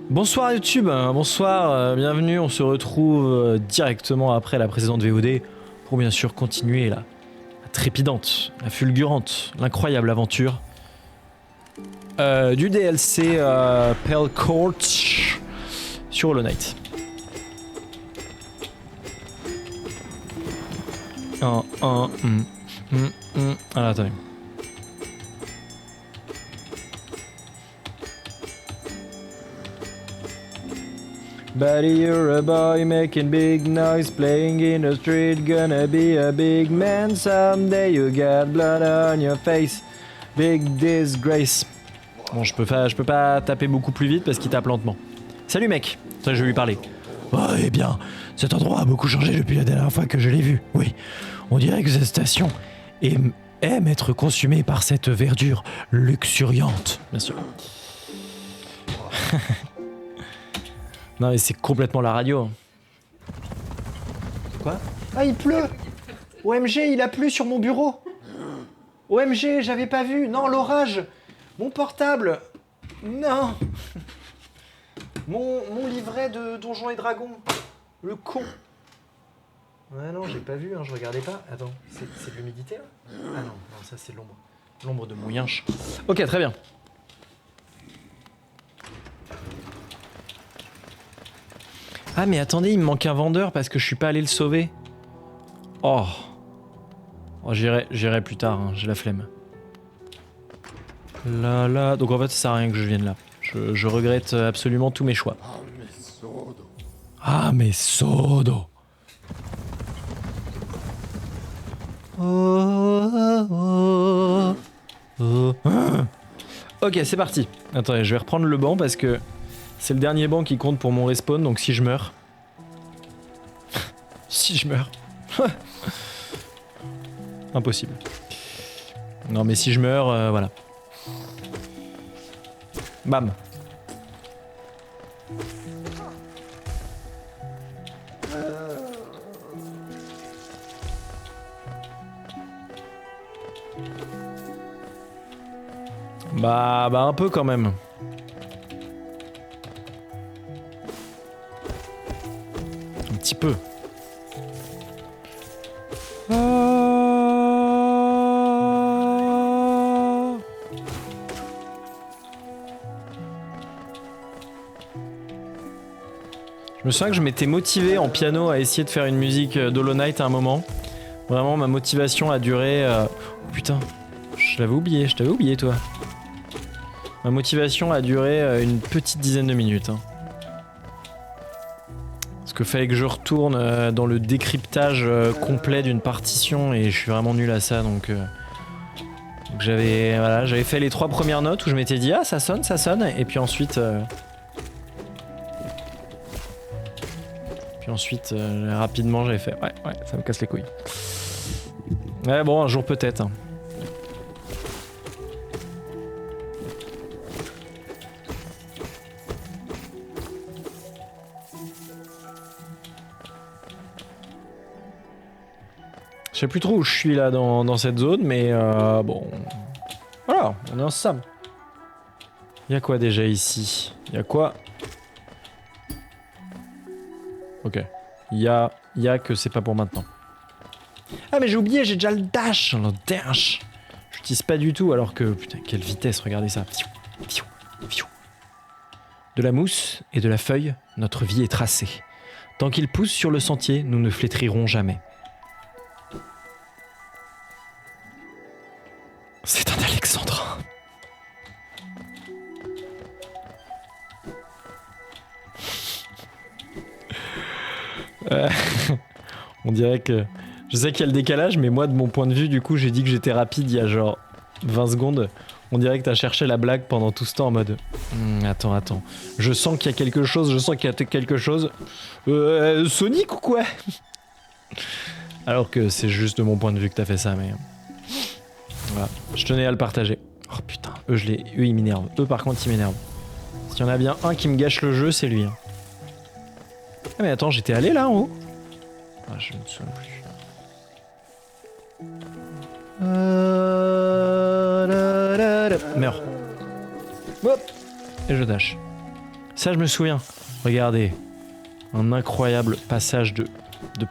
Bonsoir YouTube, bonsoir, bienvenue, on se retrouve directement après la précédente VOD pour bien sûr continuer la trépidante, la fulgurante, l'incroyable aventure du DLC Pale Court sur Hollow Knight. Alors attendez. Buddy, you're a boy making big noise, playing in the street, gonna be a big man someday. You got blood on your face, big disgrace. Bon, je peux pas taper beaucoup plus vite parce qu'il tape lentement. Salut mec, ça je vais lui parler. Oh, eh bien, cet endroit a beaucoup changé depuis la dernière fois que je l'ai vu. Oui, on dirait que cette station aime être consumée par cette verdure luxuriante. Bien sûr. Non mais c'est complètement la radio. Quoi? Ah il pleut! OMG, il a plu sur mon bureau! OMG, j'avais pas vu! Non, l'orage! Mon portable! Non! Mon livret de Donjons et Dragons! Le con! Ouais non, j'ai pas vu, hein, je regardais pas. Attends, c'est de l'humidité là? Ah non, ça c'est l'ombre. L'ombre de mon yinche. Ok, très bien. Ah mais attendez, il me manque un vendeur parce que je suis pas allé le sauver. Oh, j'irai plus tard, hein, j'ai la flemme. Là, donc en fait ça sert à rien que je vienne là. Je regrette absolument tous mes choix. Ah mais sodo. Ok, c'est parti. Attendez, je vais reprendre le banc parce que c'est le dernier banc qui compte pour mon respawn, donc si je meurs... si je meurs... Impossible. Non mais si je meurs, voilà. Bam. Bah un peu quand même. Un petit peu. Je me souviens que je m'étais motivé en piano à essayer de faire une musique d'Hollow Knight à un moment. Vraiment, ma motivation a duré... Oh putain, je t'avais oublié toi. Ma motivation a duré une petite dizaine de minutes. Hein. Parce que fallait que je retourne dans le décryptage complet d'une partition et je suis vraiment nul à ça donc j'avais fait les 3 premières notes où je m'étais dit ah ça sonne et puis ensuite rapidement j'avais fait ouais ça me casse les couilles. Ouais bon un jour peut-être. Hein. Je sais plus trop où je suis là dans cette zone, mais bon... Voilà, on est ensemble. Y'a quoi déjà ici? Y'a quoi? Ok. Y'a que c'est pas pour maintenant. Ah mais j'ai oublié, j'ai déjà le dash! Le dash! J'utilise pas du tout alors que... Putain, quelle vitesse, regardez ça. De la mousse et de la feuille, notre vie est tracée. Tant qu'il pousse sur le sentier, nous ne flétrirons jamais. C'est un alexandrin. On dirait que... Je sais qu'il y a le décalage, mais moi, de mon point de vue, du coup, j'ai dit que j'étais rapide il y a genre 20 secondes. On dirait que t'as cherché la blague pendant tout ce temps en mode... attends. Je sens qu'il y a quelque chose, Sonic ou quoi? Alors que c'est juste de mon point de vue que t'as fait ça, mais... Voilà, je tenais à le partager. Oh putain, eux ils m'énervent. Eux par contre ils m'énervent. S'il y en a bien un qui me gâche le jeu, c'est lui. Hein. Ah mais attends, j'étais allé là en haut? Ah je ne me souviens plus. Meurs. Hop. Et je dash. Ça, je me souviens. Regardez. Un incroyable passage de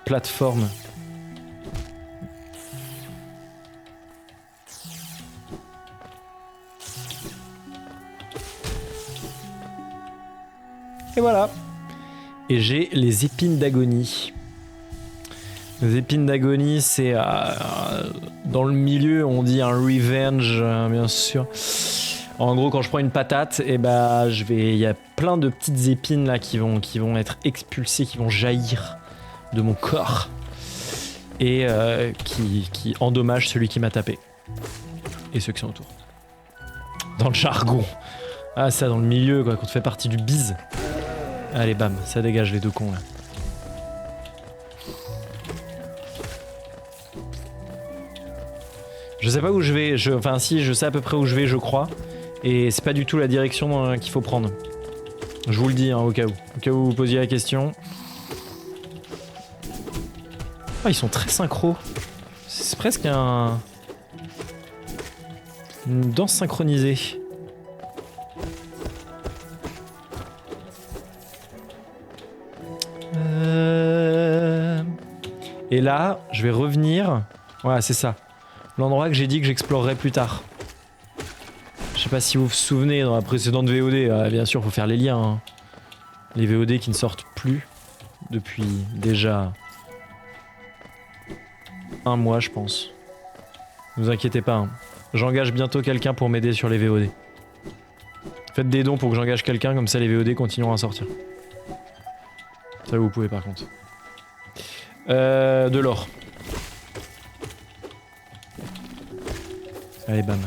plateforme. Et voilà. Et j'ai les épines d'agonie. Les épines d'agonie, c'est dans le milieu, on dit un revenge, bien sûr. En gros, quand je prends une patate, et bah, il y a plein de petites épines là qui vont être expulsées, qui vont jaillir de mon corps et qui endommagent celui qui m'a tapé et ceux qui sont autour. Dans le jargon. Ah, ça, dans le milieu, quoi, quand on fait partie du bise. Allez, bam, ça dégage les deux cons là. Je sais pas où je vais, enfin si, je sais à peu près où je vais, je crois. Et c'est pas du tout la direction qu'il faut prendre. Je vous le dis, hein, au cas où. Au cas où vous posiez la question. Ah, ils sont très synchro. C'est presque une danse synchronisée. Et là, je vais revenir. Voilà, c'est ça. L'endroit que j'ai dit que j'explorerais plus tard. Je sais pas si vous vous souvenez, dans la précédente VOD, bien sûr, faut faire les liens. Hein. Les VOD qui ne sortent plus depuis déjà un mois, je pense. Ne vous inquiétez pas, hein. J'engage bientôt quelqu'un pour m'aider sur les VOD. Faites des dons pour que j'engage quelqu'un, comme ça les VOD continueront à sortir. Ça vous pouvez par contre. De l'or. Allez, bam.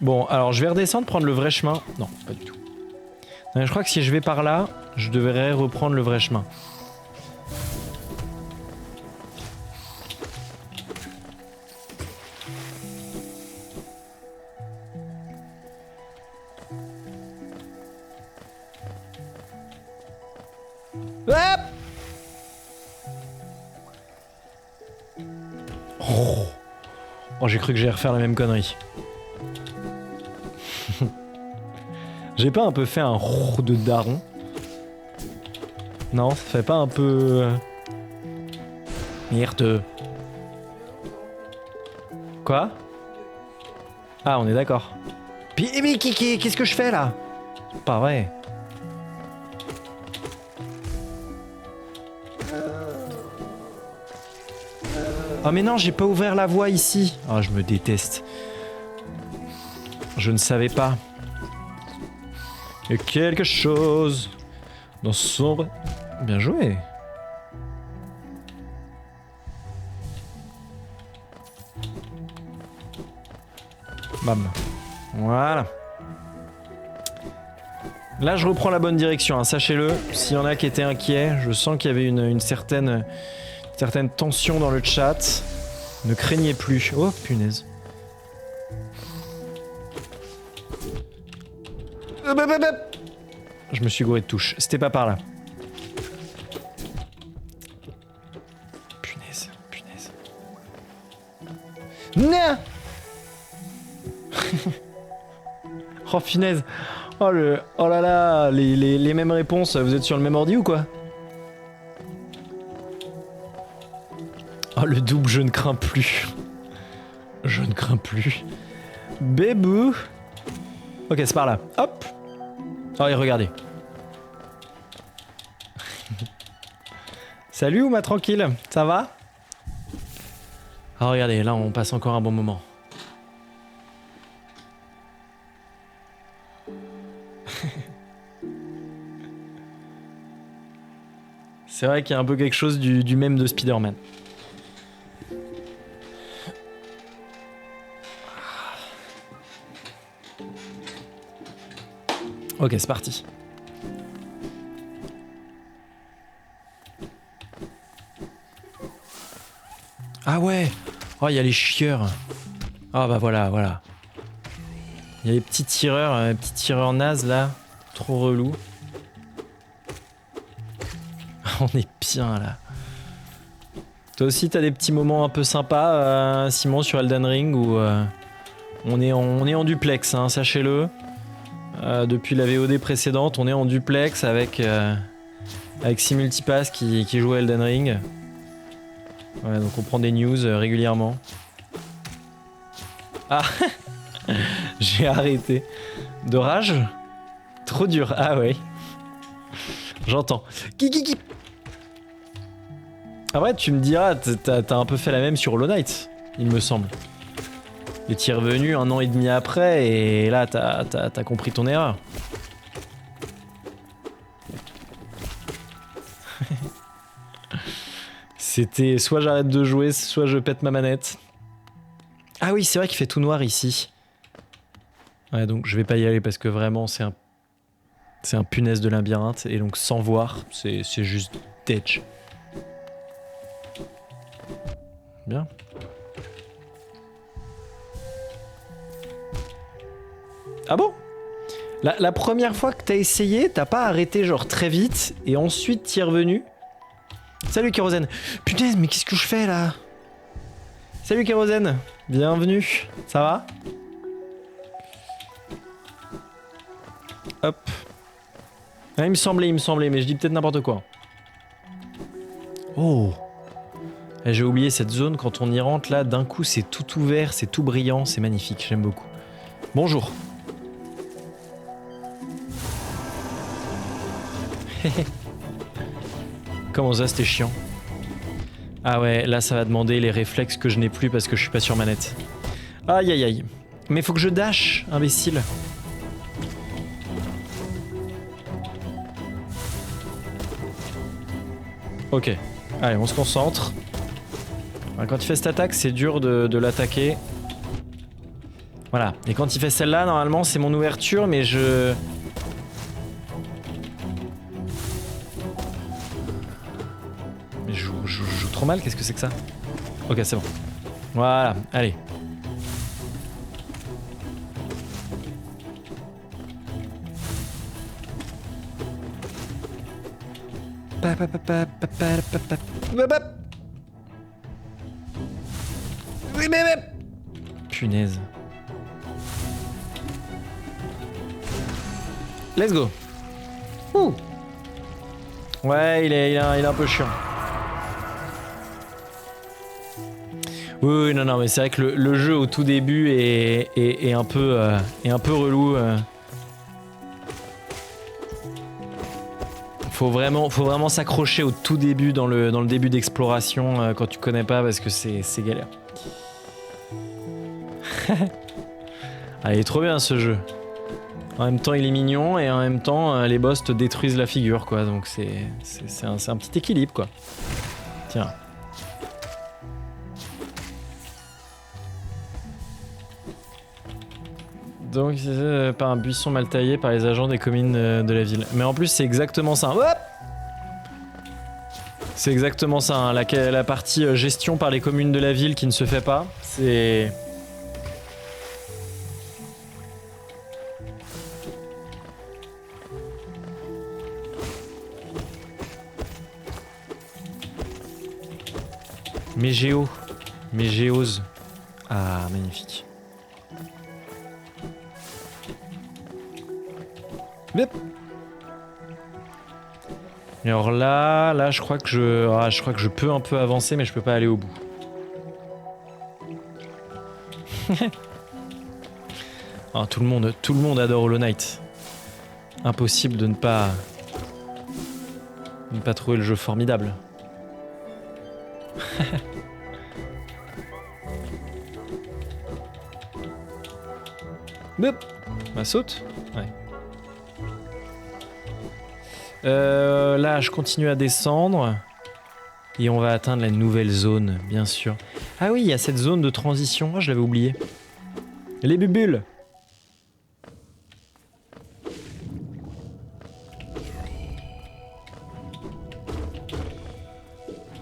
Bon, alors je vais redescendre, prendre le vrai chemin. Non, pas du tout. Non, je crois que si je vais par là, je devrais reprendre le vrai chemin. Hop! Oh, j'ai cru que j'allais refaire la même connerie. J'ai pas un peu fait un de daron? Non, ça fait pas un peu... Merde. Quoi? Ah, on est d'accord. Puis, mais qu'est-ce que je fais là? Pas vrai. Oh mais non, j'ai pas ouvert la voie ici. Oh, je me déteste. Je ne savais pas. Il y a quelque chose dans son... Bien joué. Bam. Voilà. Là, je reprends la bonne direction, hein, sachez-le. S'il y en a qui étaient inquiets, je sens qu'il y avait une certaine tension dans le chat. Ne craignez plus. Oh, punaise. Je me suis gouré de touche. C'était pas par là. Punaise, punaise. Non. Oh, punaise. Oh, oh là là, les mêmes réponses. Vous êtes sur le même ordi ou quoi? Oh, le double, je ne crains plus. Je ne crains plus. Bébou. Ok, c'est par là. Hop. Oh, et regardez. Salut Ouma, tranquille. Ça va? Ah, regardez, là, on passe encore un bon moment. C'est vrai qu'il y a un peu quelque chose du même de Spider-Man. Ok, c'est parti. Ah ouais. Oh, il y a les chieurs. Ah bah voilà, voilà. Il y a les petits tireurs nazes là. Trop relou. On est bien là. Toi aussi t'as des petits moments un peu sympas, Simon, sur Elden Ring, On est en duplex, hein, sachez-le. Depuis la VOD précédente, on est en duplex avec Simultipass qui joue à Elden Ring. Ouais, donc on prend des news régulièrement. Ah j'ai arrêté. De rage? Trop dur, ah ouais. J'entends. Kiki. Ah ouais, tu me diras, t'as un peu fait la même sur Hollow Knight, il me semble. Et t'y es revenu 1 an et demi après, et là t'as compris ton erreur. C'était soit j'arrête de jouer, soit je pète ma manette. Ah oui, c'est vrai qu'il fait tout noir ici. Ouais, donc je vais pas y aller parce que vraiment c'est un punaise de labyrinthe, et donc sans voir, c'est juste ditch. Bien. Ah bon? La première fois que t'as essayé, t'as pas arrêté genre très vite et ensuite t'y es revenu? Salut Kérosène. Punaise, mais qu'est-ce que je fais là? Salut Kérosène, bienvenue. Ça va? Hop. Ah, il me semblait, mais je dis peut-être n'importe quoi. Oh. J'ai oublié cette zone, quand on y rentre là, d'un coup c'est tout ouvert, c'est tout brillant, c'est magnifique, j'aime beaucoup. Bonjour. Comment ça, c'était chiant? Ah ouais, là ça va demander les réflexes que je n'ai plus parce que je suis pas sur manette. Aïe aïe aïe. Mais faut que je dash, imbécile. Ok, allez, on se concentre. Quand il fait cette attaque, c'est dur de l'attaquer. Voilà, et quand il fait celle-là, normalement c'est mon ouverture, mais je joue trop mal, qu'est-ce que c'est que ça? Ok, c'est bon. Voilà, allez. Punaise. Let's go. Ouh. Ouais, il est un peu chiant. Oui, non, mais c'est vrai que le jeu au tout début est un peu relou. Faut vraiment s'accrocher au tout début dans le début d'exploration quand tu connais pas, parce que c'est galère. Ah, il est trop bien ce jeu. En même temps il est mignon et en même temps les boss te détruisent la figure quoi, donc c'est un petit équilibre quoi. Tiens. Donc c'est par un buisson mal taillé par les agents des communes de la ville. Mais en plus c'est exactement ça. Hop, c'est exactement ça, hein. La partie gestion par les communes de la ville qui ne se fait pas. C'est... Mégéose. Ah, magnifique. Bip. Et alors là, je crois que je peux un peu avancer, mais je peux pas aller au bout. Ah, tout le monde adore Hollow Knight. Impossible de ne pas trouver le jeu formidable. Bop. Bah saute. Ouais. Là, je continue à descendre. Et on va atteindre la nouvelle zone, bien sûr. Ah oui, il y a cette zone de transition. Oh, je l'avais oublié. Les bubules.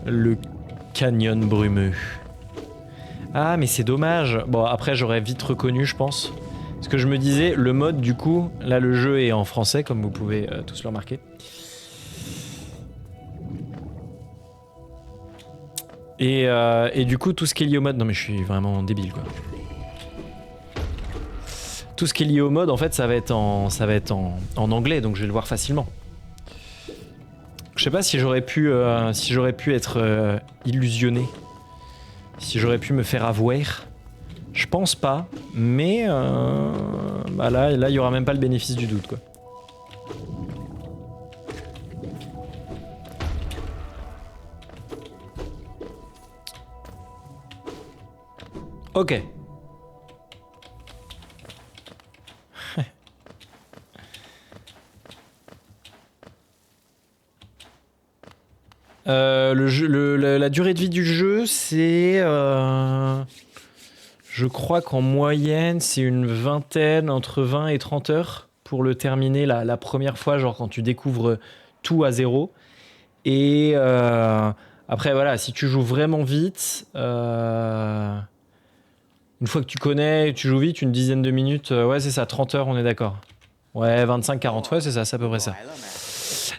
Le canyon brumeux. Ah, mais c'est dommage. Bon, après, j'aurais vite reconnu, je pense. Parce que je me disais, le mode, du coup, là, le jeu est en français, comme vous pouvez tous le remarquer. Et du coup, tout ce qui est lié au mode... Non, mais je suis vraiment débile, quoi. Tout ce qui est lié au mode, en fait, ça va être en anglais, donc je vais le voir facilement. Je sais pas si j'aurais pu être illusionné. Si j'aurais pu me faire avoir. Je pense pas, mais bah là, il y aura même pas le bénéfice du doute, quoi. Ok. La durée de vie du jeu, c'est... je crois qu'en moyenne, c'est une vingtaine, entre 20 et 30 heures pour le terminer la première fois, genre quand tu découvres tout à zéro. Et après, voilà, si tu joues vraiment vite, une fois que tu connais, tu joues vite, une dizaine de minutes, ouais, c'est ça, 30 heures, on est d'accord. Ouais, 25, 40, ouais, c'est à peu près ça.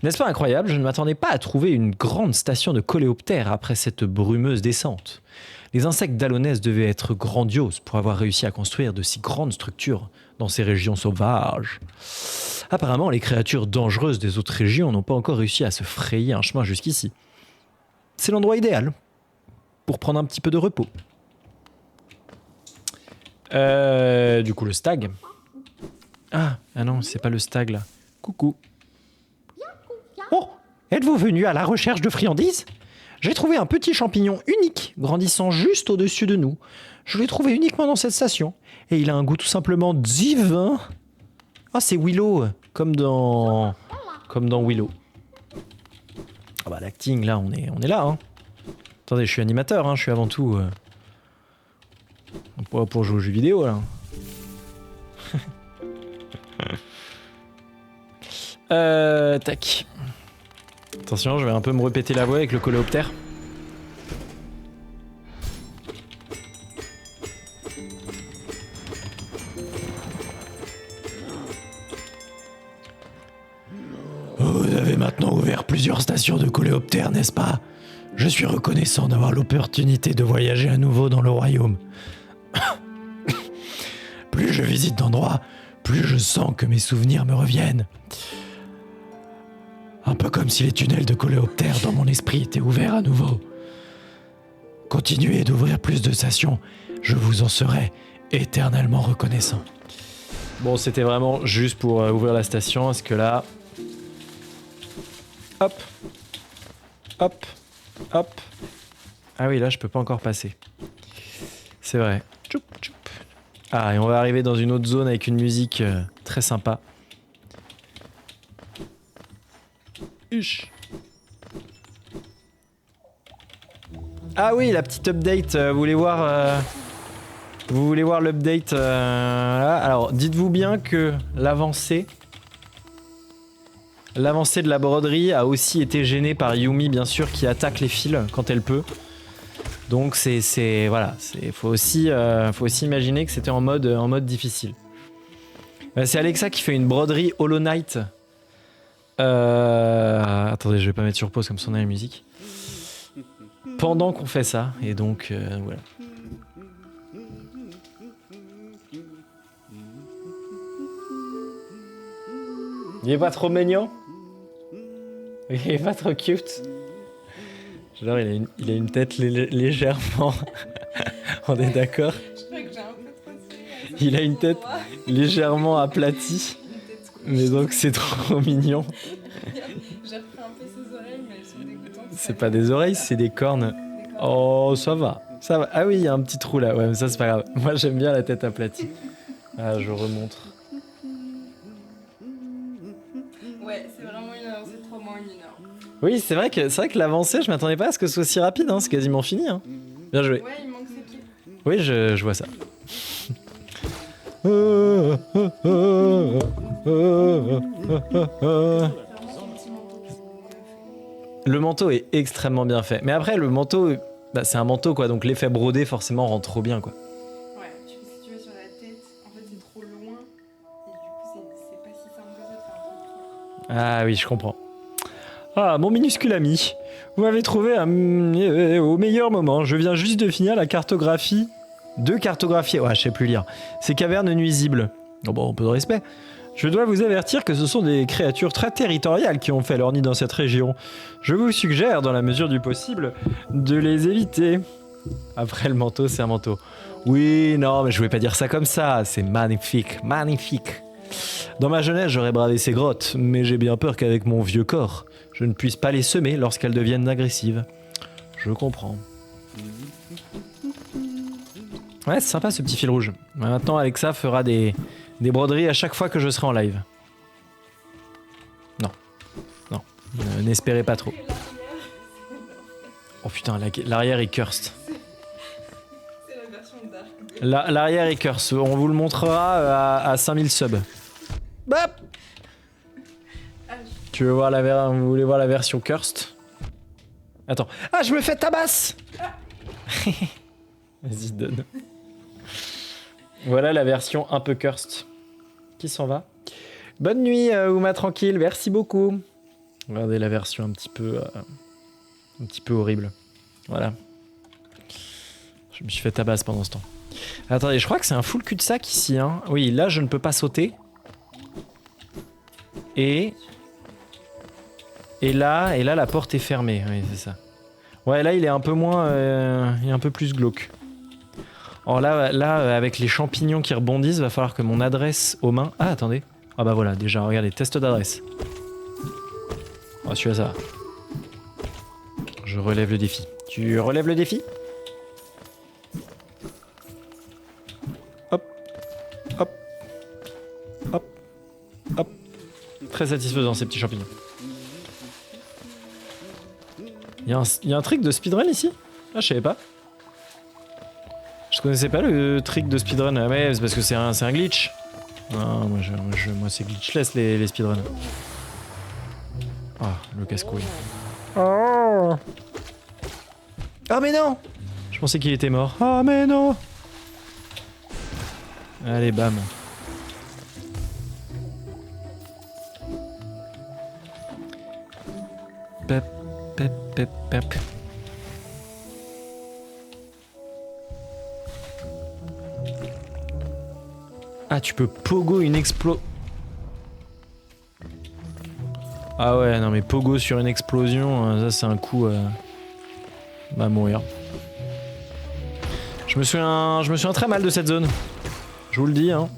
N'est-ce pas incroyable? Je ne m'attendais pas à trouver une grande station de coléoptères après cette brumeuse descente. Les insectes d'Alonès devaient être grandioses pour avoir réussi à construire de si grandes structures dans ces régions sauvages. Apparemment, les créatures dangereuses des autres régions n'ont pas encore réussi à se frayer un chemin jusqu'ici. C'est l'endroit idéal pour prendre un petit peu de repos. Du coup, le stag. Ah non, c'est pas le stag là. Coucou. Oh, êtes-vous venu à la recherche de friandises? J'ai trouvé un petit champignon unique, grandissant juste au-dessus de nous. Je l'ai trouvé uniquement dans cette station. Et il a un goût tout simplement divin. Ah, c'est Willow, comme dans Willow. Ah bah l'acting, là, on est là. Hein. Attendez, je suis animateur, hein, je suis avant tout... pour jouer aux jeux vidéo, là. Tac. Attention, je vais un peu me répéter la voix avec le coléoptère. Vous avez maintenant ouvert plusieurs stations de coléoptères, n'est-ce pas? Je suis reconnaissant d'avoir l'opportunité de voyager à nouveau dans le royaume. Plus je visite d'endroits, plus je sens que mes souvenirs me reviennent. Un peu comme si les tunnels de coléoptères dans mon esprit étaient ouverts à nouveau. Continuez d'ouvrir plus de stations, je vous en serai éternellement reconnaissant. Bon, c'était vraiment juste pour ouvrir la station, parce que là... Hop. Hop. Hop. Ah oui, là, je peux pas encore passer. C'est vrai. Tchoup, tchoup. Ah, et on va arriver dans une autre zone avec une musique très sympa. Huch. Ah oui, la petite update, vous voulez voir l'update là. Alors, dites-vous bien que l'avancée de la broderie a aussi été gênée par Yumi, bien sûr, qui attaque les fils quand elle peut. Donc voilà, faut aussi imaginer que c'était en mode difficile. C'est Alexa qui fait une broderie Hollow Knight. Attendez, je vais pas mettre sur pause comme ça on a la musique. Pendant qu'on fait ça, et donc voilà. Il est pas trop mignon? Il est pas trop cute? Genre il a une tête légèrement... On est d'accord? Je crois que j'ai un peu trop tiré. Il a une tête légèrement aplatie. Mais donc c'est trop mignon. J'ai repris un peu ses oreilles, mais elles sont dégoûtantes. C'est pas des oreilles, c'est des cornes. Oh, ça va. Ça va. Ah oui, il y a un petit trou là. Ouais, mais ça c'est pas grave. Moi j'aime bien la tête aplatie. Ah, je remontre. Ouais, c'est vraiment une heure, c'est 3 mois en 1 heure. Oui, c'est vrai que l'avancée, je m'attendais pas à ce que ce soit aussi rapide. Hein. C'est quasiment fini. Hein. Bien joué. Ouais, il manque ses pieds. Oui, je vois ça. Le manteau est extrêmement bien fait. Mais après, le manteau, bah, c'est un manteau quoi, donc l'effet brodé forcément rend trop bien quoi. Ouais, si tu vas sur la tête, en fait c'est trop loin. Et du coup, c'est pas si simple que ça de faire un truc court. Ah oui, je comprends. Ah, mon minuscule ami, vous m'avez trouvé au meilleur moment. Je viens juste de finir la cartographie. 2 cartographies. Ouais, je sais plus lire. Ces cavernes nuisibles. Oh bon, un peu de respect. Je dois vous avertir que ce sont des créatures très territoriales qui ont fait leur nid dans cette région. Je vous suggère, dans la mesure du possible, de les éviter. Après le manteau, c'est un manteau. Oui, non, mais je voulais pas dire ça comme ça. C'est magnifique, magnifique. Dans ma jeunesse, j'aurais bravé ces grottes, mais j'ai bien peur qu'avec mon vieux corps, je ne puisse pas les semer lorsqu'elles deviennent agressives. Je comprends. Ouais, c'est sympa ce petit fil rouge. Maintenant, Alexa fera des broderies à chaque fois que je serai en live. Non. Non. N'espérez pas trop. Oh putain, l'arrière est cursed. C'est la version dark. L'arrière est cursed. On vous le montrera à 5000 subs. Bap Vous voulez voir la version cursed? Attends. Ah, je me fais tabasse. Vas-y, donne. Voilà la version un peu cursed. Qui s'en va? Bonne nuit, Ouma tranquille, merci beaucoup. Regardez la version un petit peu horrible. Voilà. Je me suis fait tabasse pendant ce temps. Attendez, je crois que c'est un full cul-de-sac ici. Hein. Oui, là je ne peux pas sauter. Et là la porte est fermée. Oui, c'est ça. Ouais, là il est un peu moins, il est un peu plus glauque. Alors là, avec les champignons qui rebondissent, va falloir que mon adresse aux mains... Ah, attendez. Ah bah voilà, déjà, regardez, test d'adresse. Oh, celui-là, ça va. Je relève le défi. Tu relèves le défi? Hop. Hop. Hop. Hop. Très satisfaisant, ces petits champignons. Il y a un trick de speedrun ici? Ah, je savais pas. Je connaissais pas le trick de speedrun. Ah ouais, c'est parce que c'est un glitch. Non, moi c'est glitchless les speedruns. Ah, le casse-couille. Oh. Ah mais non! Je pensais qu'il était mort. Ah mais non! Allez, bam. Pep, pep, pep, pep. Ah, tu peux pogo une explo... Ah ouais, non mais pogo sur une explosion, ça c'est un coup... Bah mourir. Je me souviens très mal de cette zone. Je vous le dis, hein.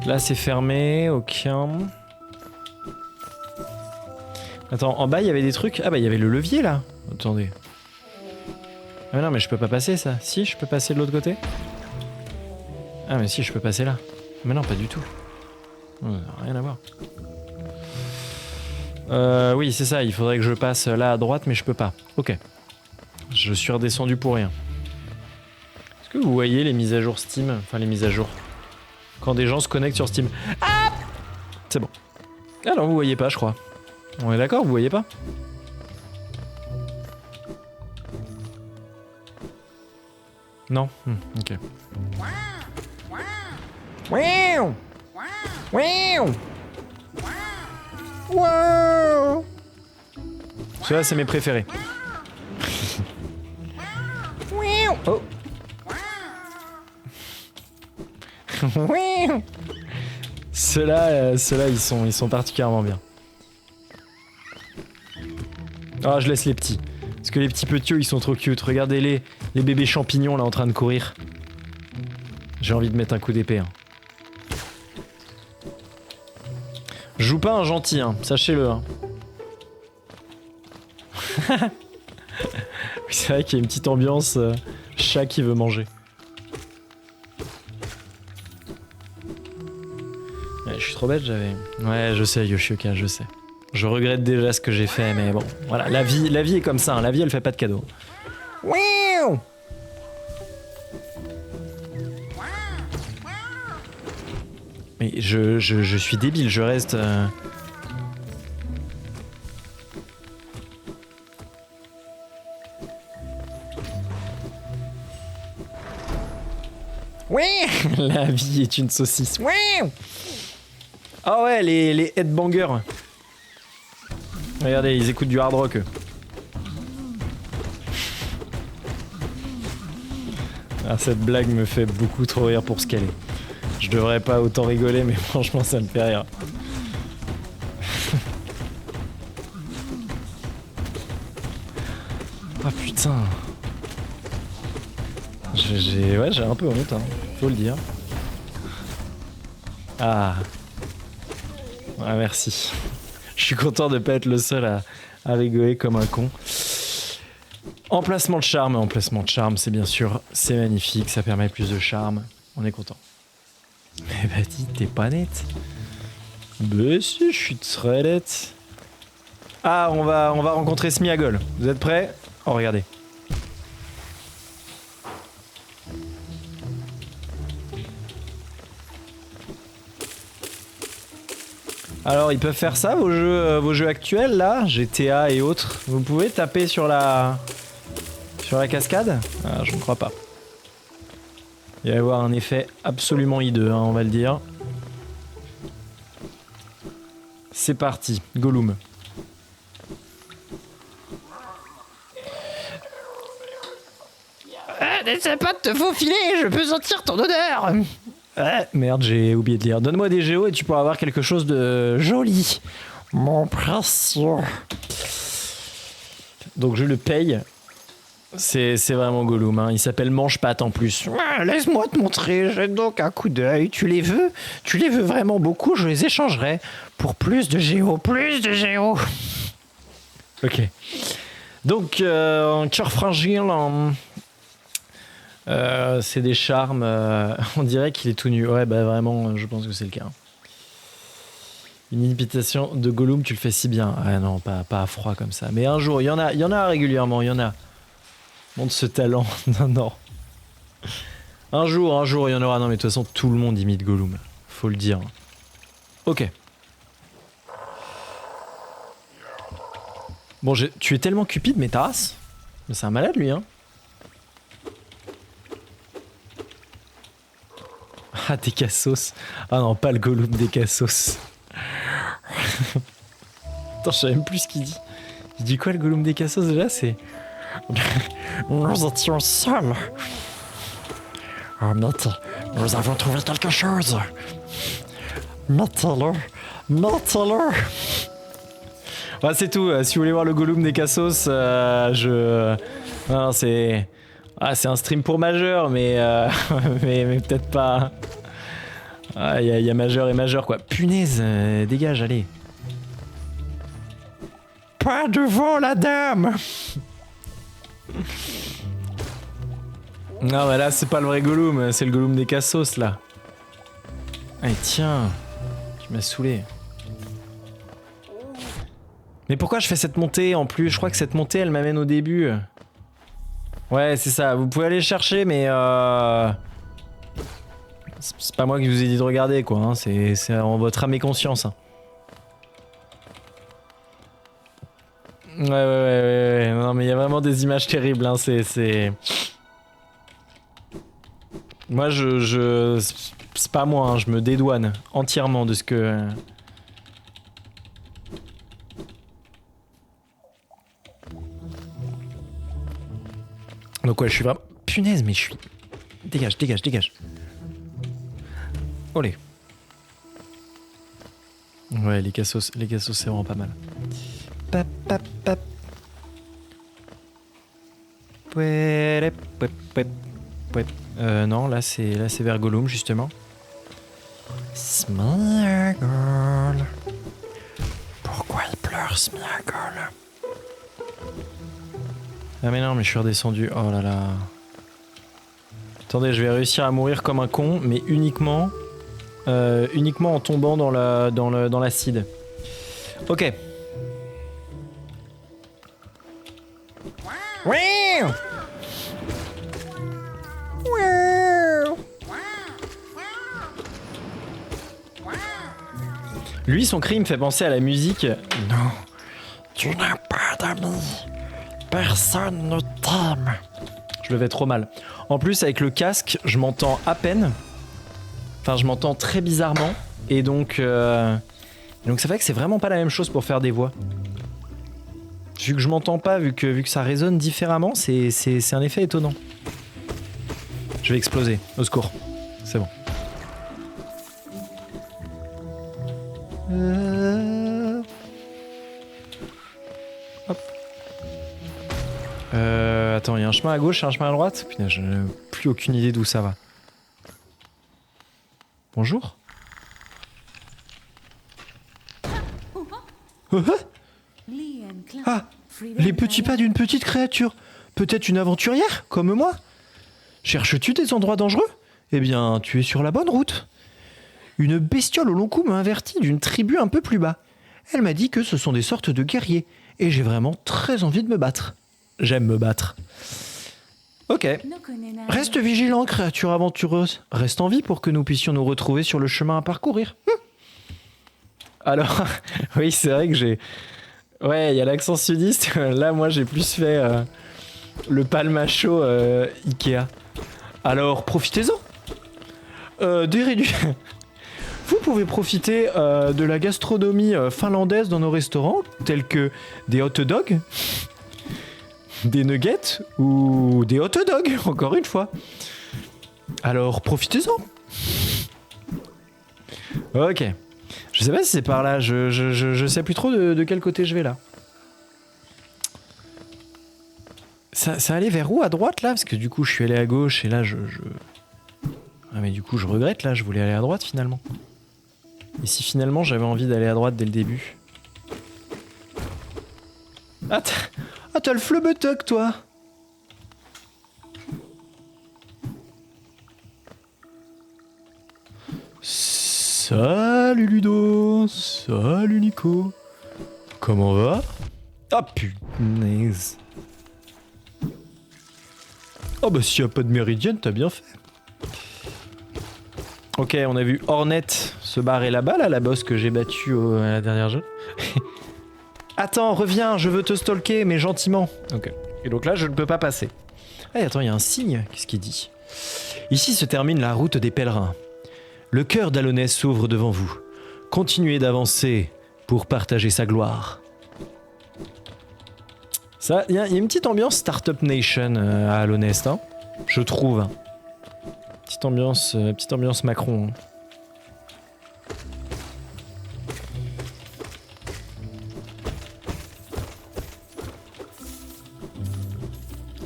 Là c'est fermé, ok. Attends, en bas il y avait des trucs... Ah bah il y avait le levier là. Attendez. Ah mais non mais je peux pas passer ça. Si, je peux passer de l'autre côté. Ah mais si, je peux passer là. Mais non, pas du tout. Rien à voir. Oui, c'est ça, il faudrait que je passe là à droite, mais je peux pas. Ok. Je suis redescendu pour rien. Est-ce que vous voyez les mises à jour Steam? Enfin, les mises à jour. Quand des gens se connectent sur Steam. Ah! C'est bon. Ah non, vous voyez pas, je crois. On est d'accord, vous voyez pas? Non? Ok. Wow! Wow! Wow! Ceux-là, c'est mes préférés. Oh! Ceux-là, ils sont particulièrement bien. Ah, je laisse les petits. Parce que les petits petits, ils sont trop cute. Regardez les bébés champignons là en train de courir. J'ai envie de mettre un coup d'épée. Hein. Je joue pas un gentil, hein, sachez-le. Hein. Oui, c'est vrai qu'il y a une petite ambiance chat qui veut manger. Ouais, je suis trop bête, j'avais... Ouais, je sais, Yoshioka, je sais. Je regrette déjà ce que j'ai fait, mais bon, voilà, la vie est comme ça, hein. La vie elle fait pas de cadeaux. Wow! Mais je suis débile, je reste... Ouais. La vie est une saucisse. Ouais. Ah ouais, les headbangers. Regardez, ils écoutent du hard rock. Eux. Ah, cette blague me fait beaucoup trop rire pour ce qu'elle est. Je devrais pas autant rigoler, mais franchement, ça me fait rire. Ah putain. J'ai un peu honte, hein, faut le dire. Ah. Ah merci. Je suis content de pas être le seul à rigoler comme un con. Emplacement de charme, c'est bien sûr, c'est magnifique, ça permet plus de charme. On est content. Eh bah dis, t'es pas nette. Bah si, je suis très nette. Ah, on va rencontrer Smiagol. Vous êtes prêts? Oh, regardez. Alors, ils peuvent faire ça, vos jeux actuels, là, GTA et autres. Vous pouvez taper sur la cascade? Ah, je ne crois pas. Il va y avoir un effet absolument hideux, hein, on va le dire. C'est parti, Gollum. N'essaie pas de te faufiler, je peux sentir ton odeur. Merde, j'ai oublié de lire. Donne-moi des géos et tu pourras avoir quelque chose de joli. Mon précieux. Donc je le paye. C'est vraiment Gollum, hein. Il s'appelle Mange-Patte en plus. Laisse-moi te montrer, j'ai donc un coup d'œil. Tu les veux vraiment beaucoup, je les échangerai pour plus de géos, Ok. Donc, en cœur fragile, c'est des charmes. On dirait qu'il est tout nu. Ouais, bah vraiment, je pense que c'est le cas. Une imitation de Gollum, tu le fais si bien. Ah non, pas à froid comme ça. Mais un jour, il y en a régulièrement, il y en a. Montre ce talent. Non. Un jour, il y en aura. Non, mais de toute façon, tout le monde imite Gollum. Faut le dire. Ok. Bon, tu es tellement cupide, mais ta race. Mais c'est un malade, lui, hein. Ah, des cassos. Ah non, pas le Gollum des cassos. Attends, je sais même plus ce qu'il dit. Il dit quoi, le Gollum des cassos, déjà? C'est... Nous étions seuls. Oh, Mettez, nous avons trouvé quelque chose. Mettez-le. Ouais, c'est tout. Si vous voulez voir le Gollum des cassos, non, c'est... Ah, c'est un stream pour majeur, mais, mais peut-être pas... Ah, il y a majeur et majeur, quoi. Punaise, dégage, allez. Pas devant la dame. Non, mais là, c'est pas le vrai Gollum, c'est le Gollum des cassos, là. Allez, tiens. Tu m'as saoulé. Mais pourquoi je fais cette montée, en plus? Je crois que cette montée, elle m'amène au début. Ouais, c'est ça. Vous pouvez aller chercher, mais... C'est pas moi qui vous ai dit de regarder, quoi. Hein. C'est en votre âme et conscience. Hein. Ouais. Non, mais il y a vraiment des images terribles. Hein. C'est... Moi, c'est pas moi. Hein. Je me dédouane entièrement de ce que... Donc ouais, je suis vraiment... Punaise, mais je suis... Dégage. Olé. Ouais, les cassos, c'est vraiment pas mal. Pap. Non, là c'est vers Gollum, justement. Smeagol. Pourquoi il pleure, Smeagol? Ah mais non, mais je suis redescendu. Oh là là. Attendez, je vais réussir à mourir comme un con, mais uniquement en tombant dans l'acide. Ok. Lui, son cri me fait penser à la musique. Non, tu n'as pas d'amis. Personne ne t'aime. Je le fais trop mal. En plus, avec le casque, je m'entends à peine. Enfin, je m'entends très bizarrement. Et donc ça fait que c'est vraiment pas la même chose pour faire des voix. Vu que je m'entends pas, vu que ça résonne différemment, c'est un effet étonnant. Je vais exploser. Au secours. C'est bon. Hop. Attends, il y a un chemin à gauche et un chemin à droite. Putain, je n'ai plus aucune idée d'où ça va. Bonjour. Ah, les petits pas d'une petite créature. Peut-être une aventurière, comme moi. Cherches-tu des endroits dangereux? Eh bien, tu es sur la bonne route. Une bestiole au long cou m'a averti d'une tribu un peu plus bas. Elle m'a dit que ce sont des sortes de guerriers, et j'ai vraiment très envie de me battre. J'aime me battre. Ok. Reste vigilant, créature aventureuse. Reste en vie pour que nous puissions nous retrouver sur le chemin à parcourir. Alors, oui, c'est vrai que j'ai... Ouais, il y a l'accent sudiste. Là, moi, j'ai plus fait le palmacho Ikea. Alors, profitez-en. Vous pouvez profiter de la gastronomie finlandaise dans nos restaurants, tels que des hot dogs, des nuggets ou des hot dogs, encore une fois. Alors, profitez-en. Ok. Je sais pas si c'est par là, je sais plus trop de quel côté je vais là. Ça allait vers où à droite là? Parce que du coup je suis allé à gauche et là Ah mais du coup je regrette là, je voulais aller à droite finalement. Et si finalement j'avais envie d'aller à droite dès le début? Ah t'as le fleubetuck toi! Salut Ludo, salut Nico. Comment va? Ah punaise. Oh bah s'il n'y a pas de méridienne, t'as bien fait. Ok, on a vu Hornet se barrer là-bas, là, la boss que j'ai battue à la dernière jeu. Attends, reviens, je veux te stalker, mais gentiment. Ok. Et donc là, je ne peux pas passer. Ah, attends, il y a un signe. Qu'est-ce qu'il dit? Ici se termine la route des pèlerins. Le cœur d'Alonès s'ouvre devant vous. Continuez d'avancer pour partager sa gloire. Ça, il y a une petite ambiance Startup Nation à Alonest, hein, je trouve. Hein. Petite ambiance Macron. Hein.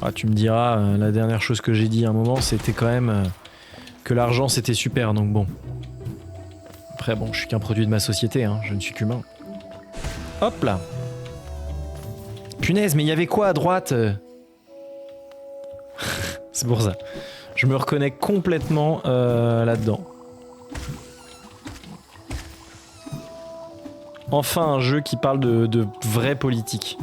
Ah, tu me diras, la dernière chose que j'ai dit à un moment, c'était quand même que l'argent c'était super, donc bon. Après, bon, je suis qu'un produit de ma société, hein, je ne suis qu'humain. Hop là. Punaise, mais il y avait quoi à droite? C'est pour ça. Je me reconnais complètement là-dedans. Enfin, un jeu qui parle de vraie politique.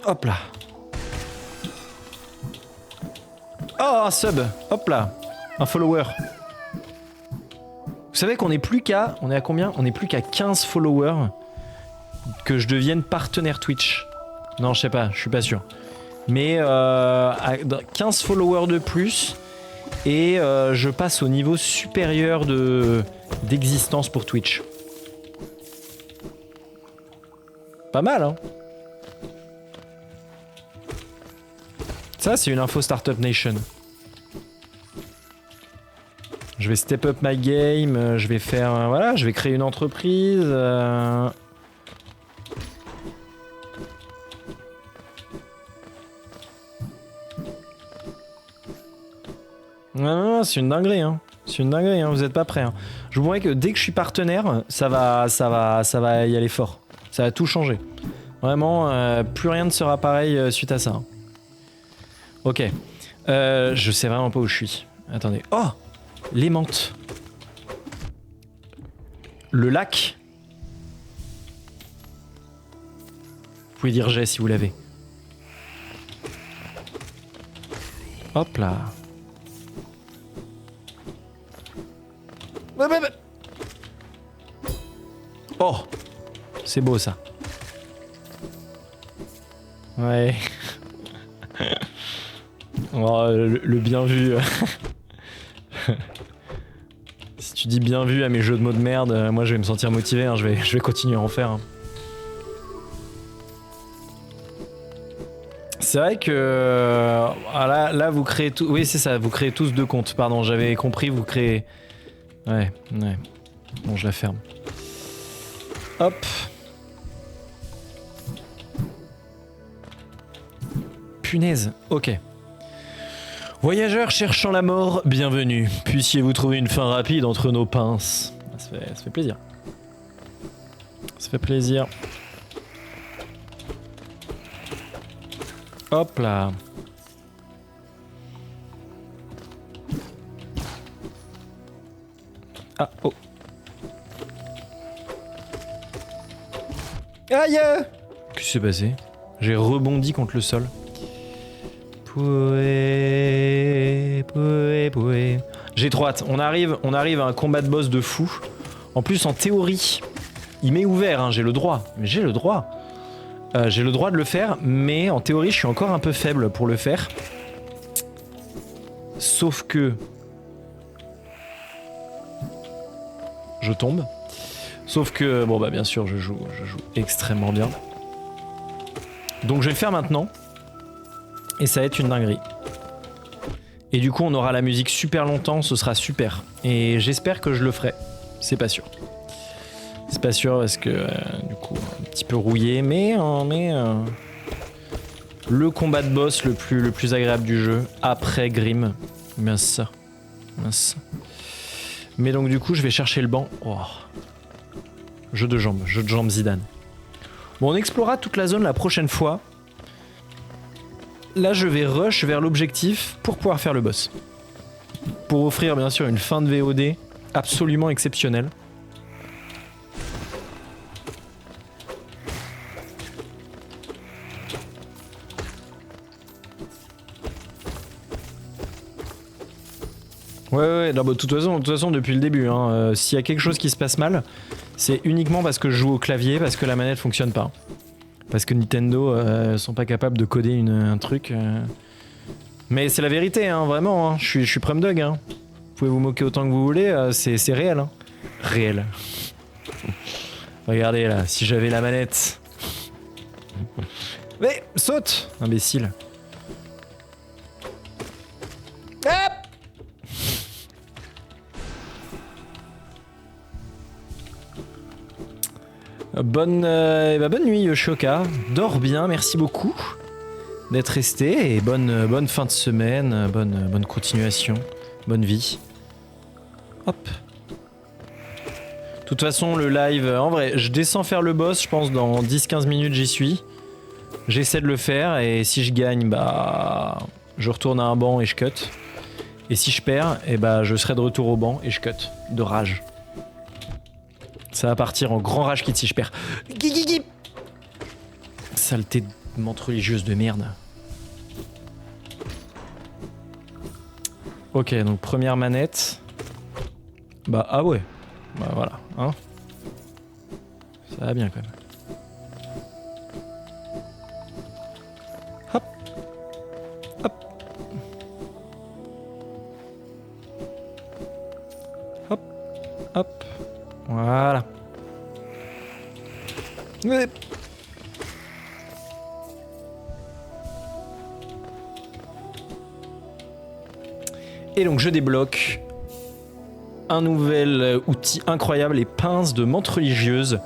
Hop là. Oh, un sub. Hop là. Un follower. Vous savez qu'on est plus qu'à... On est à combien? On est plus qu'à 15 followers que je devienne partenaire Twitch. Non, je sais pas, je suis pas sûr. Mais 15 followers de plus et je passe au niveau supérieur d'existence pour Twitch. Pas mal, hein? Ça, c'est une info Startup Nation. Je vais step up my game, je vais faire... voilà, je vais créer une entreprise. Non, c'est une dinguerie, hein. C'est une dinguerie, hein. Vous êtes pas prêts. Hein. Je vous promets que dès que je suis partenaire, ça va y aller fort. Ça va tout changer. Vraiment, plus rien ne sera pareil suite à ça. Hein. Ok. Je sais vraiment pas où je suis. Attendez. Oh! Les menthes. Le lac. Vous pouvez dire j'ai si vous l'avez. Hop là. Oh, c'est beau ça. Ouais. Oh, le bien vu. Si tu dis bien vu à mes jeux de mots de merde, moi je vais me sentir motivé, hein, je vais continuer à en faire. Hein. C'est vrai que là vous créez tout. Oui c'est ça, vous créez tous 2 comptes. Pardon, j'avais compris, vous créez. Ouais. Bon, je la ferme. Hop. Punaise. Ok. Voyageurs cherchant la mort, bienvenue. Puissiez-vous trouver une fin rapide entre nos pinces. Ça fait plaisir. Ça fait plaisir. Hop là. Ah, oh. Aïe! Qu'est-ce qui s'est passé? J'ai rebondi contre le sol. Poué. J'ai trop hâte. On arrive à un combat de boss de fou. En plus, en théorie, il m'est ouvert, hein, j'ai le droit. Mais j'ai le droit. J'ai le droit de le faire, mais en théorie, je suis encore un peu faible pour le faire. Sauf que... je tombe. Sauf que, bon bah bien sûr, je joue extrêmement bien. Donc je vais le faire maintenant. Et ça va être une dinguerie. Et du coup, on aura la musique super longtemps, ce sera super. Et j'espère que je le ferai. C'est pas sûr. C'est pas sûr parce que, du coup, un petit peu rouillé, mais le combat de boss le plus agréable du jeu, après Grim. Mince. Mais donc du coup, je vais chercher le banc. Oh. Jeu de jambes Zidane. Bon, on explorera toute la zone la prochaine fois. Là, je vais rush vers l'objectif pour pouvoir faire le boss. Pour offrir, bien sûr, une fin de VOD absolument exceptionnelle. Ouais, non, bah, de toute façon, depuis le début, hein, s'il y a quelque chose qui se passe mal, c'est uniquement parce que je joue au clavier, parce que la manette fonctionne pas. Parce que Nintendo sont pas capables de coder un truc. Mais c'est la vérité, hein, vraiment, hein, je suis Prum Dog. Hein. Vous pouvez vous moquer autant que vous voulez, c'est réel. Hein. Réel. Regardez là, si j'avais la manette. Mais saute, imbécile. Hop. Bonne nuit Yoshoka, dors bien, merci beaucoup d'être resté et bonne fin de semaine, bonne continuation, bonne vie. Hop. De toute façon le live, en vrai, je descends faire le boss, je pense dans 10-15 minutes j'y suis. J'essaie de le faire et si je gagne, bah je retourne à un banc et je cut. Et si je perds, et bah je serai de retour au banc et je cut, de rage. Ça va partir en grand rage kit si je perds. Saleté de menthe religieuse de merde. Ok, donc première manette. Bah ah ouais. Bah voilà, hein. Ça va bien quand même. Hop. Hop. Hop. Hop. Voilà. Ouais. Et donc je débloque un nouvel outil incroyable, les pinces de menthe religieuse.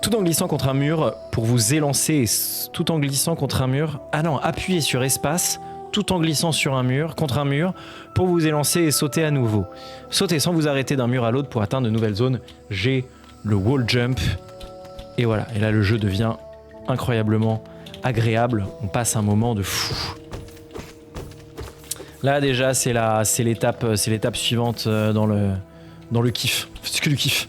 Tout en glissant contre un mur pour vous élancer, tout en glissant contre un mur. Ah non, appuyez sur espace, tout en glissant sur un mur, contre un mur, pour vous élancer et sauter à nouveau. Sautez sans vous arrêter d'un mur à l'autre pour atteindre de nouvelles zones. J'ai le wall jump. Et voilà, et là le jeu devient incroyablement agréable. On passe un moment de fou. Là déjà c'est l'étape suivante dans le kiff. C'est que du kiff.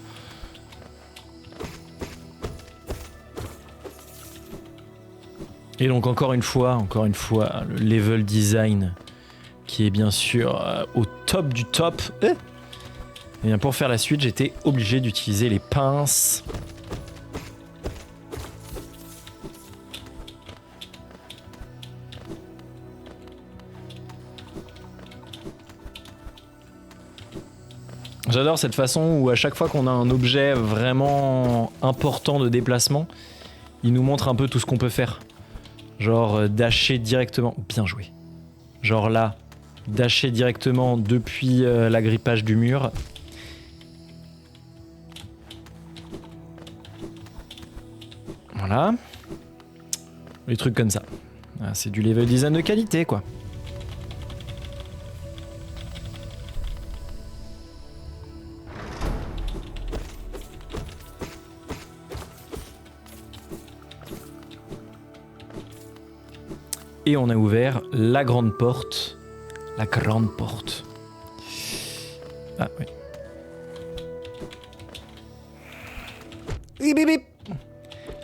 Et donc encore une fois, le level design qui est bien sûr au top du top. Et bien pour faire la suite, j'étais obligé d'utiliser les pinces. J'adore cette façon où à chaque fois qu'on a un objet vraiment important de déplacement, il nous montre un peu tout ce qu'on peut faire. Genre dasher directement. Bien joué. Genre là, dasher directement depuis l'agrippage du mur. Voilà. Des trucs comme ça. Ah, c'est du level design de qualité, quoi. Et on a ouvert la grande porte. La grande porte. Ah oui. Bip, bip, bip.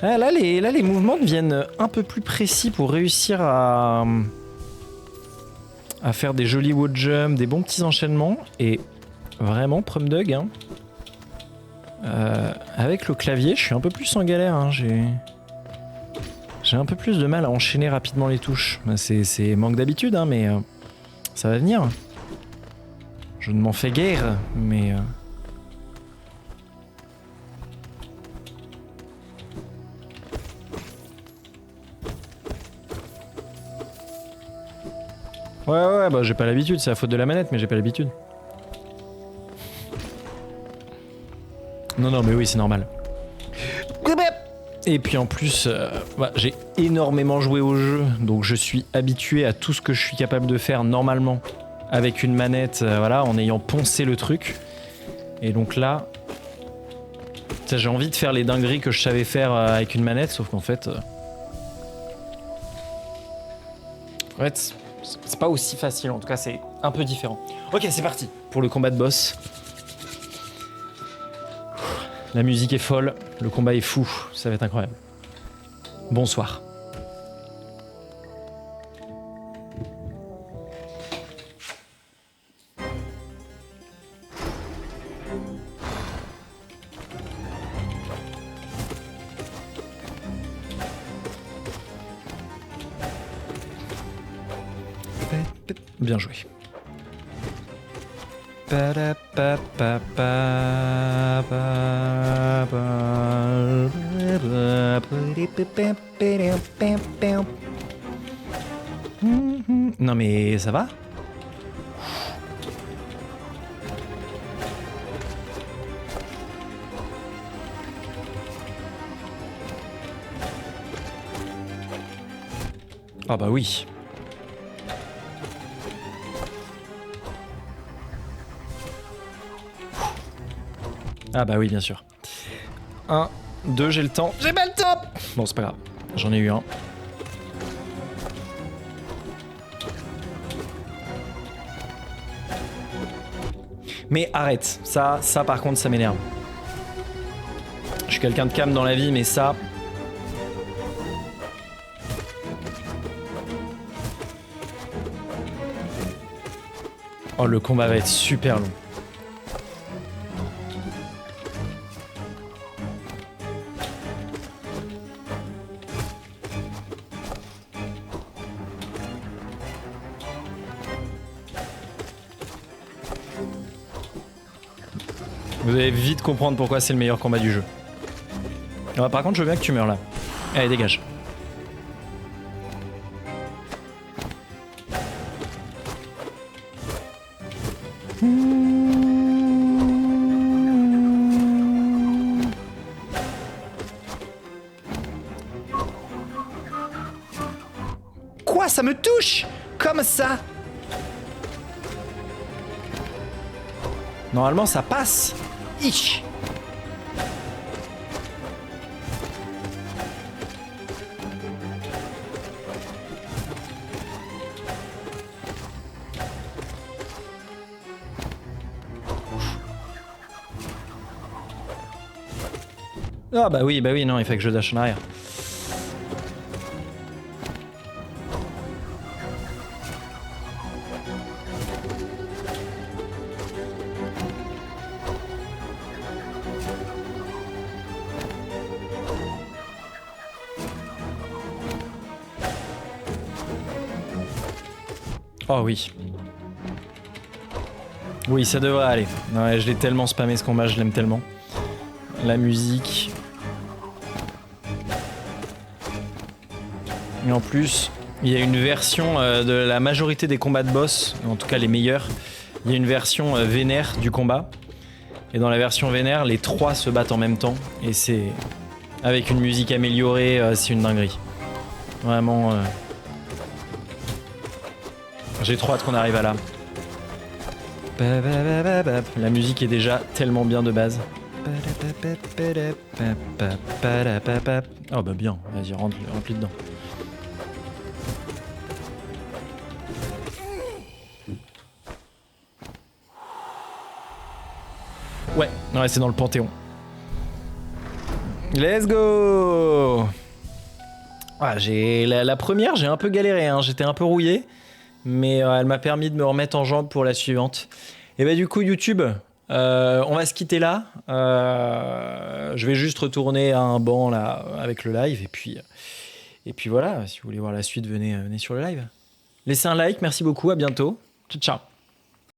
Ah, là, les mouvements deviennent un peu plus précis pour réussir à faire des jolis wall jumps, des bons petits enchaînements. Et vraiment, Prumdug, hein. Avec le clavier, je suis un peu plus en galère. Hein. J'ai un peu plus de mal à enchaîner rapidement les touches. C'est manque d'habitude, hein, mais ça va venir. Je ne m'en fais guère, mais... Ouais, bah j'ai pas l'habitude, c'est la faute de la manette, mais j'ai pas l'habitude. Non, mais oui, c'est normal. Et puis en plus, j'ai énormément joué au jeu, donc je suis habitué à tout ce que je suis capable de faire normalement avec une manette, voilà, en ayant poncé le truc. Et donc là, j'ai envie de faire les dingueries que je savais faire avec une manette, sauf qu'en fait... En fait, c'est pas aussi facile, en tout cas c'est un peu différent. Ok, c'est parti pour le combat de boss. La musique est folle, le combat est fou, ça va être incroyable. Bonsoir. Bien joué. Non mais ça va? Ah bah oui. Ah bah oui, bien sûr. 1, 2, j'ai le temps. J'ai pas le temps. Bon, c'est pas grave. J'en ai eu un. Mais arrête. Ça par contre, ça m'énerve. Je suis quelqu'un de calme dans la vie, mais ça... Oh, le combat va être super long. Vous allez vite comprendre pourquoi c'est le meilleur combat du jeu. Ah, par contre, je veux bien que tu meurs là. Allez, dégage. Quoi, ça me touche? Comme ça? Normalement, ça passe. Ich. Ah bah oui, non, il fait que je dash en arrière. Oh oui. Oui, ça devrait aller. Ouais, je l'ai tellement spammé ce combat, je l'aime tellement. La musique. Et en plus, il y a une version de la majorité des combats de boss, en tout cas les meilleurs. Il y a une version vénère du combat. Et dans la version vénère, les 3 se battent en même temps. Et c'est avec une musique améliorée, c'est une dinguerie. Vraiment. J'ai trop hâte qu'on arrive à là. La musique est déjà tellement bien de base. Oh bah bien, vas-y, remplis dedans. Ouais, c'est dans le Panthéon. Let's go. La première, j'ai un peu galéré, hein, j'étais un peu rouillé. Mais elle m'a permis de me remettre en jambe pour la suivante. Et bah du coup YouTube, on va se quitter là. Je vais juste retourner à un banc là avec le live et puis voilà. Si vous voulez voir la suite, venez sur le live. Laissez un like, merci beaucoup, à bientôt. Ciao.